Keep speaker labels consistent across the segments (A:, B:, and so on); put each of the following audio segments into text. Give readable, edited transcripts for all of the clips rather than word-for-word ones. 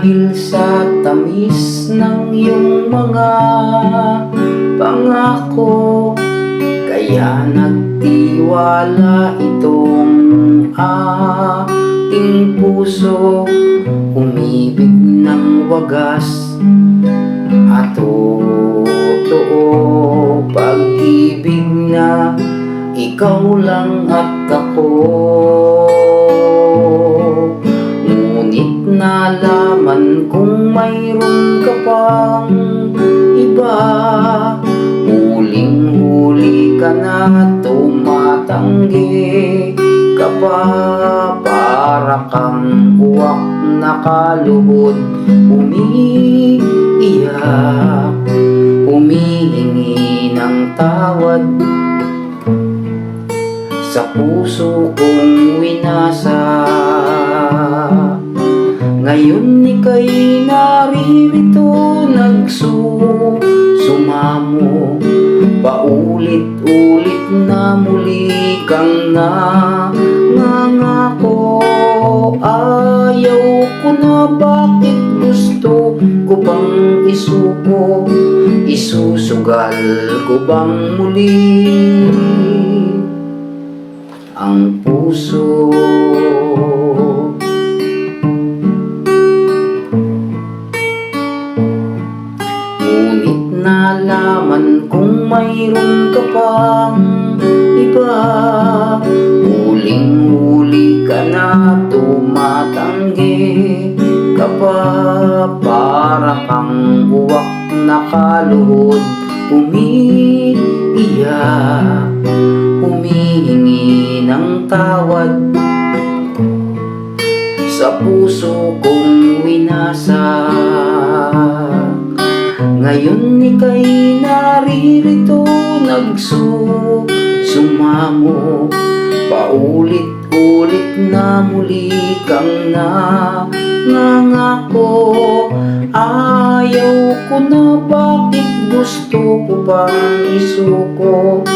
A: Dahil sa tamis ng iyong mga pangako, kaya nagtiwala itong ating puso. Umibig ng wagas at totoo, pag-ibig na ikaw lang at ako. Ngunit nalaman kong mayroon ka pang iba. Huling-huli ka na, tumatanggi ka pa. Para kang uwak na kaluhod, umiiyak, humihingi ng tawad sa puso kong winasa. Ngayon ika'y naririto, nagsusumamo. Paulit-ulit na muli kang nangangako. Ayaw ko na, bakit gusto ko bang isuko? Isusugal ko bang muli ang puso? Ngunit nalaman kong mayroon ka pang iba. Huling-huli ka na, tumatanggi ka pa. Para kang uwak na kaluhod, umiiyak, humihingi ng tawad sa puso kong winasa. Ngayon ika'y naririto, nagsusumamo. Paulit-ulit na muli kang nangangako. Ayaw ko na, bakit gusto ko bang isuko?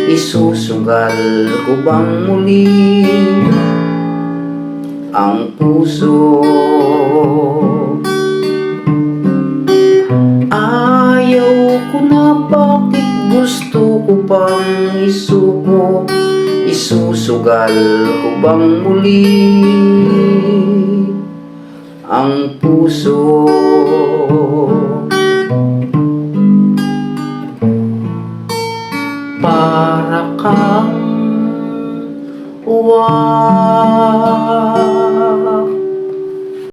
A: Isusugal ko bang muli ang puso? Ayaw ko na, bakit gusto ko bang isuko? Isusugal ko bang muli ang puso? Para kang uwak